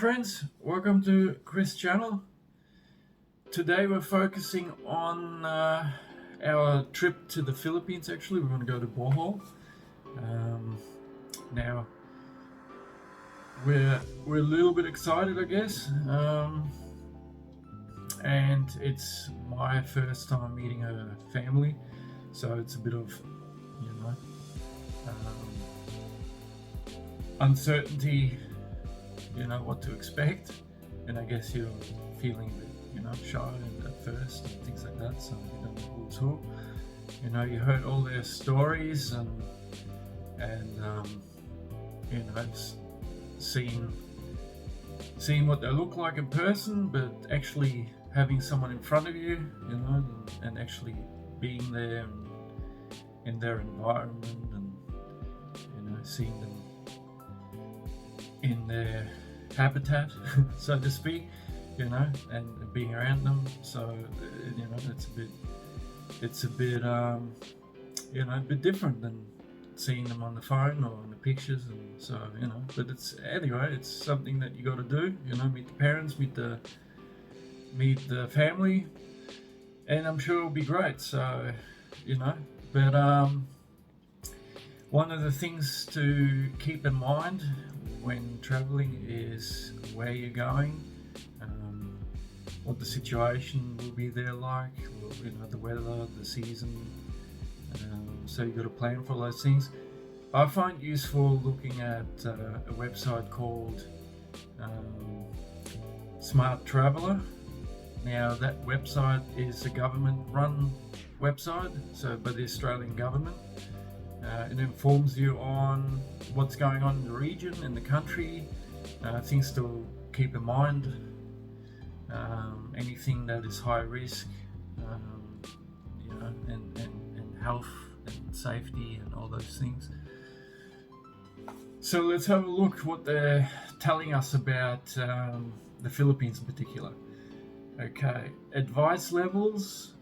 friends, welcome to Chris' channel. Today we're focusing on our trip to the Philippines. Actually, we're going to go to Bohol. Now we're a little bit excited, I guess, and it's my first time meeting a family, so it's a bit of, uncertainty, what to expect, and I guess you're feeling a bit, shy at first and things like that, so you don't know who's who. You heard all their stories and seeing what they look like in person, but actually having someone in front of you, and actually being there and in their environment, and seeing them in their habitat, so to speak, and being around them. So it's a bit a bit different than seeing them on the phone or in the pictures, and so but it's something that you got to do, meet the parents, meet the family, and I'm sure it'll be great. So but one of the things to keep in mind when traveling is where you're going, what the situation will be there like, the weather, the season, so you've got to plan for those things. I find useful looking at a website called Smart Traveller. Now that website is a government run website, so by the Australian government. It informs you on what's going on in the region, in the country, things to keep in mind, anything that is high risk, and health and safety and all those things. So let's have a look what they're telling us about the Philippines in particular. Okay, advice levels,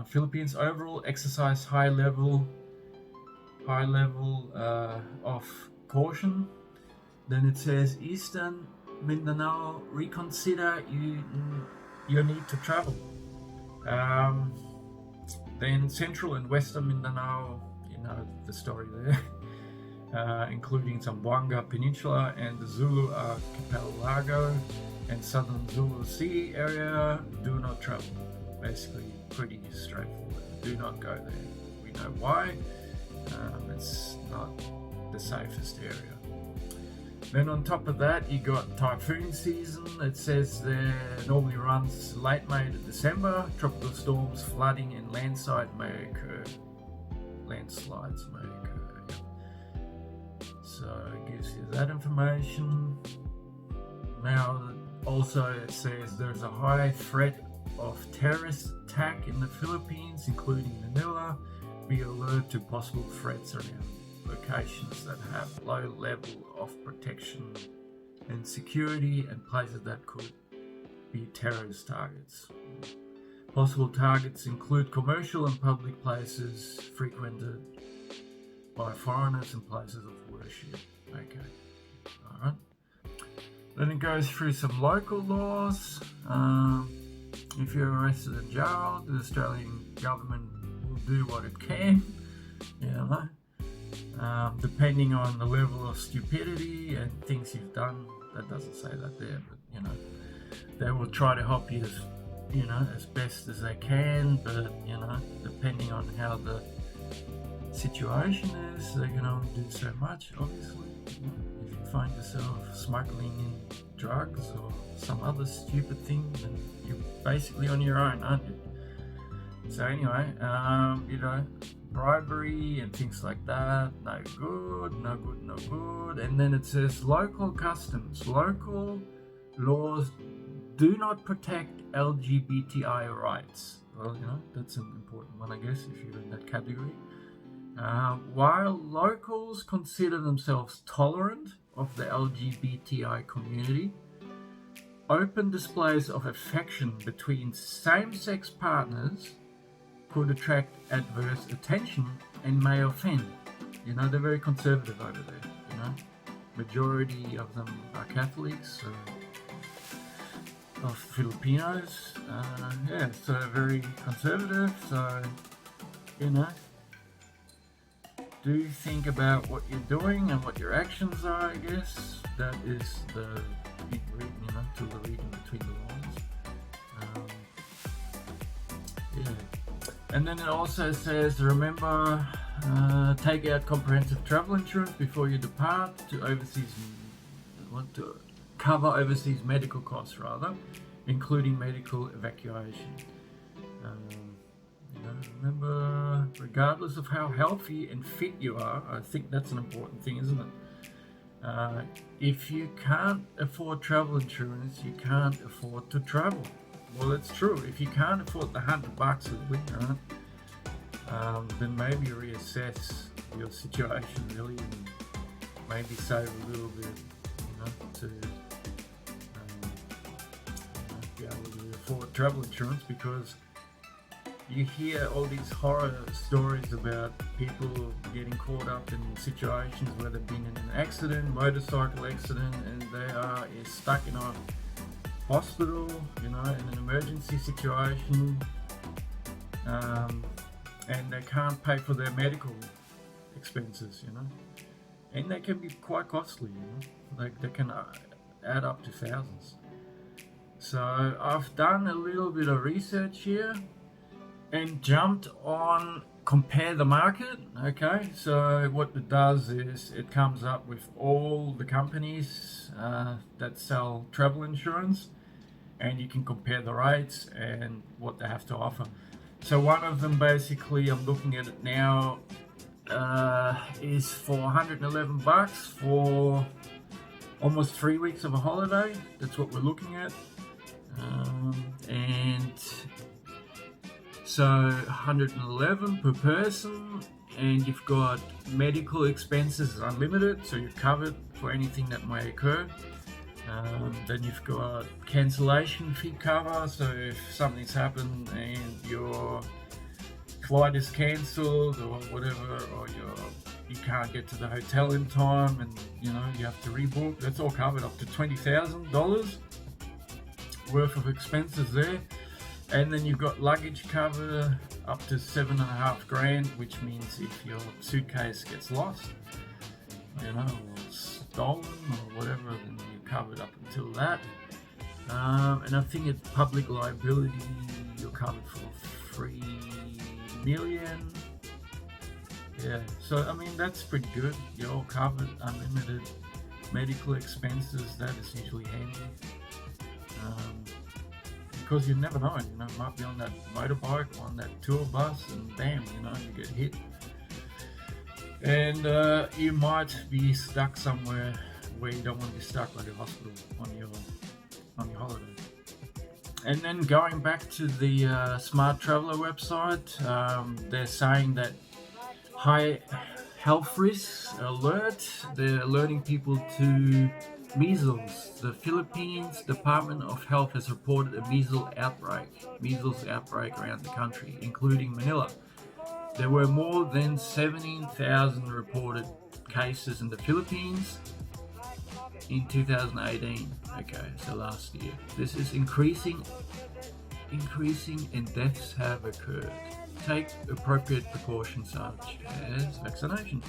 Philippines overall exercise high level of caution. Then it says Eastern Mindanao, reconsider your need to travel. Then Central and Western Mindanao, the story there, including Zamboanga Peninsula and the Zulu Archipelago and Southern Zulu Sea area, do not travel. Basically pretty straightforward. Do not go there. We know why. It's not the safest area. Then on top of that, you got typhoon season. It says there normally runs late May to December. Tropical storms, flooding and landslides may occur. So it gives you that information. Now also it says there's a high threat of terrorist attack in the Philippines, including Manila. Be alert to possible threats around locations that have low level of protection and security, and places that could be terrorist targets. Possible targets include commercial and public places frequented by foreigners and places of worship. Okay, alright. Then it goes through some local laws. If you're arrested in jail, the Australian government do what it can, depending on the level of stupidity and things you've done. That doesn't say that there, but they will try to help you as best as they can, but depending on how the situation is, they can only do so much, obviously. If you find yourself smuggling in drugs or some other stupid thing, then you're basically on your own, aren't you? So anyway, bribery and things like that, no good. And then it says local customs. Local laws do not protect LGBTI rights. Well, that's an important one, I guess, if you're in that category. While locals consider themselves tolerant of the LGBTI community, open displays of affection between same-sex partners could attract adverse attention and may offend. They're very conservative over there. Majority of them are Catholics, so of Filipinos. Yeah, so very conservative. So, you know, do think about what you're doing and what your actions are, I guess. That is the big read, you know, to the reading between the lines. Yeah. And then it also says, remember, take out comprehensive travel insurance before you depart to cover overseas medical costs, rather, including medical evacuation. You know, remember, regardless of how healthy and fit you are, I think that's an important thing, isn't it? If you can't afford travel insurance, you can't afford to travel. Well, it's true. If you can't afford the $100 a week, then maybe reassess your situation really, and maybe save a little bit, you know, to be able to afford travel insurance, because you hear all these horror stories about people getting caught up in situations where they've been in an accident, motorcycle accident, and they are stuck in a hospital, you know, in an emergency situation, and they can't pay for their medical expenses, you know, and they can be quite costly, you know, like they can add up to thousands. So I've done a little bit of research here and jumped on Compare the Market. Okay, so what it does is it comes up with all the companies that sell travel insurance, and you can compare the rates and what they have to offer. So one of them, basically, I'm looking at it now, is for $111 for almost 3 weeks of a holiday. That's what we're looking at. And so $111 per person, and you've got medical expenses unlimited, so you're covered for anything that may occur. Then you've got cancellation fee cover, so if something's happened and your flight is cancelled or whatever, or you can't get to the hotel in time and you know you have to rebook, that's all covered up to $20,000 worth of expenses there. And then you've got luggage cover up to $7.5 grand, which means if your suitcase gets lost, you know, or stolen or whatever, then you're covered up until that. And I think at public liability, you're covered for $3 million. Yeah, so I mean that's pretty good. You're all covered, unlimited medical expenses. That is usually handy. Because you never know, you know, you might be on that motorbike or on that tour bus and bam, you know, you get hit. And you might be stuck somewhere where you don't want to be stuck, like a hospital on your holiday. And then going back to the Smart Traveller website, they're saying that high health risks alert, they're alerting people to measles. The Philippines Department of Health has reported a measles outbreak around the country, including Manila. There were more than 17,000 reported cases in the Philippines in 2018. Okay, so last year. This is increasing and deaths have occurred. Take appropriate precautions such as vaccinations.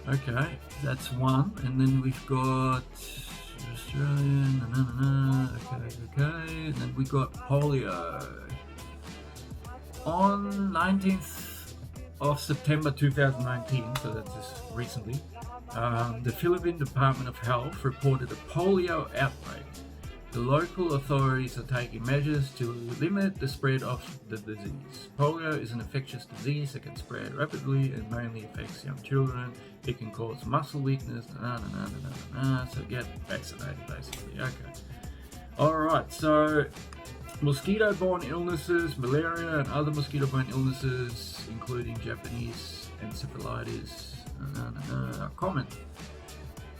Okay, that's one. And then we've got Australian, okay. And then we got polio. On 19th of September 2019, so that's just recently, the Philippine Department of Health reported a polio outbreak. The local authorities are taking measures to limit the spread of the disease. Polio is an infectious disease that can spread rapidly and mainly affects young children. It can cause muscle weakness, so get vaccinated basically. Okay. Alright, so mosquito-borne illnesses, malaria and other mosquito-borne illnesses, including Japanese encephalitis, are common.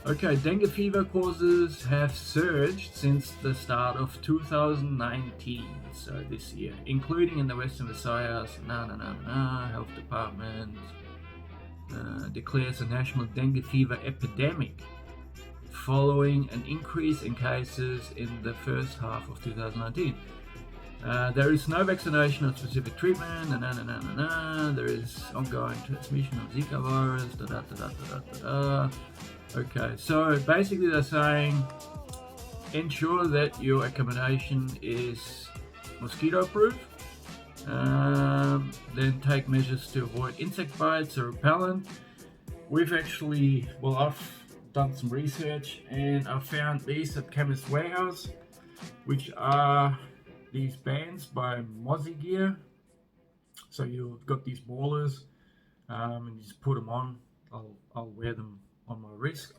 Okay, dengue fever causes have surged since the start of 2019, so this year, including in the Western Visayas. Health Department declares a national dengue fever epidemic following an increase in cases in the first half of 2019. There is no vaccination or specific treatment, there is ongoing transmission of Zika virus, Okay, so basically they're saying ensure that your accommodation is mosquito proof, then take measures to avoid insect bites or repellent. We've actually, well, I've done some research and I found these at Chemist Warehouse, which are these bands by Mozzie Gear. So you've got these ballers, and you just put them on. I'll wear them on my wrist.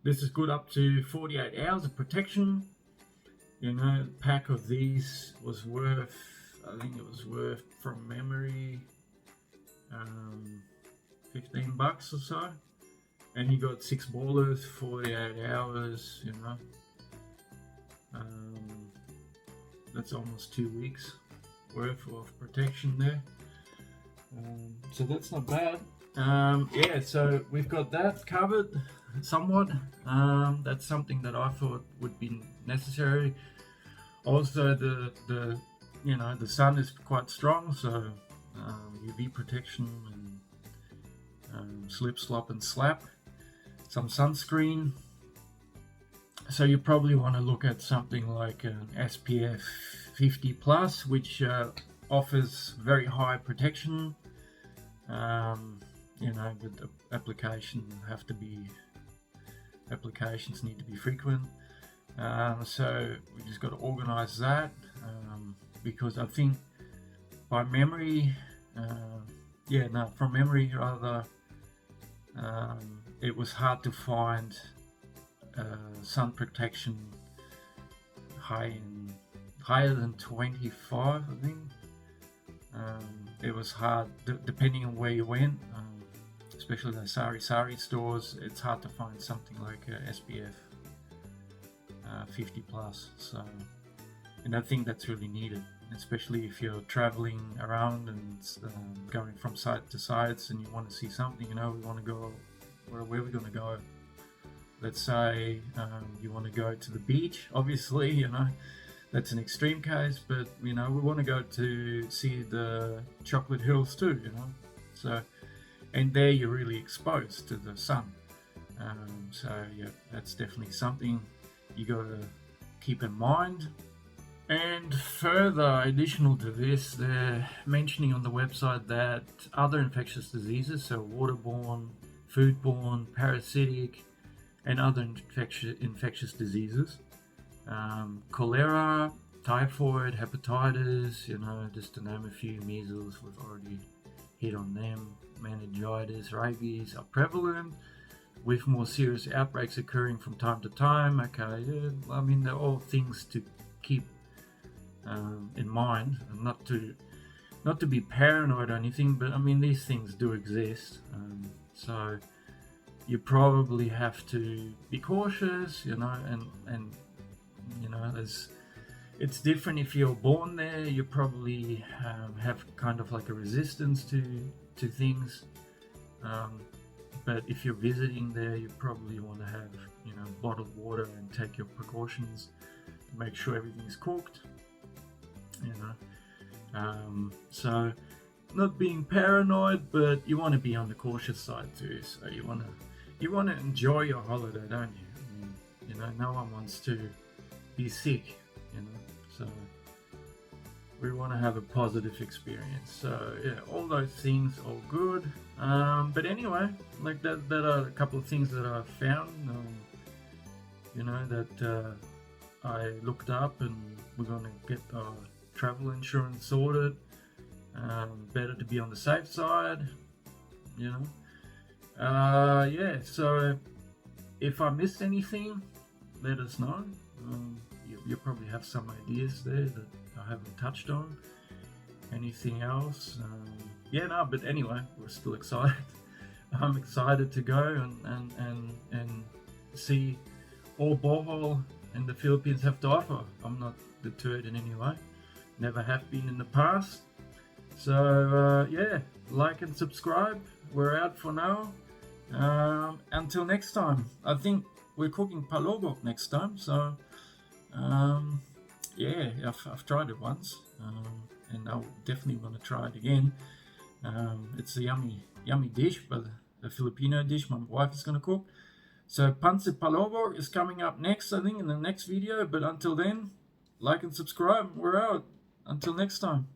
This is good up to 48 hours of protection. You know, a pack of these was worth, I think it was worth, from memory, $15 or so. And you got 6 ballers, 48 hours, you know. That's almost 2 weeks worth of protection there. So that's not bad. Yeah, so we've got that covered somewhat. That's something that I thought would be necessary. Also, the you know, the sun is quite strong, so UV protection and slip, slop, and slap. Some sunscreen. So you probably want to look at something like an SPF 50 plus, which offers very high protection. You know, but the applications need to be frequent. So we just got to organize that, because I think by memory, from memory rather, it was hard to find sun protection higher than 25, I think. It was hard, depending on where you went, especially the sari stores. It's hard to find something like SPF 50 plus. So, and I think that's really needed, especially if you're traveling around and going from site to sites, and you want to see something. You know, we want to go where are we going to go? Let's say you want to go to the beach. Obviously, you know, that's an extreme case, but you know, we want to go to see the chocolate hills too, you know. So, and there you're really exposed to the sun. So yeah, that's definitely something you got to keep in mind. And further, additional to this, they're mentioning on the website that other infectious diseases, so waterborne, foodborne, parasitic, and other infectious diseases, cholera, typhoid, hepatitis, you know, just to name a few, measles, we've already hit on them, meningitis, rabies are prevalent, with more serious outbreaks occurring from time to time. Okay, yeah, I mean, they're all things to keep in mind, and not to be paranoid or anything, but I mean, these things do exist. So you probably have to be cautious, you know, and you know, it's different if you're born there. You probably have kind of like a resistance to things, but if you're visiting there, you probably want to have, you know, bottled water and take your precautions to make sure everything's cooked, you know. So not being paranoid, but you want to be on the cautious side too. So you want to enjoy your holiday, don't you? I mean, you know, no one wants to be sick, you know. So we want to have a positive experience. So yeah, all those things all good. But anyway, like that are a couple of things that I found, you know, that I looked up, and we're going to get our travel insurance sorted. Better to be on the safe side, you know. Yeah, so if I missed anything, let us know. You probably have some ideas there that I haven't touched on. Anything else? Yeah, no, but anyway, we're still excited. I'm excited to go and see all Bohol and the Philippines have to offer. I'm not deterred in any way. Never have been in the past. So yeah, like and subscribe. We're out for now. Until next time. I think we're cooking palobok next time. So yeah, I've tried it once, and I definitely want to try it again. It's a yummy dish, but a Filipino dish my wife is going to cook. So pancit palobok is coming up next, I think, in the next video. But until then, like and subscribe. We're out. Until next time.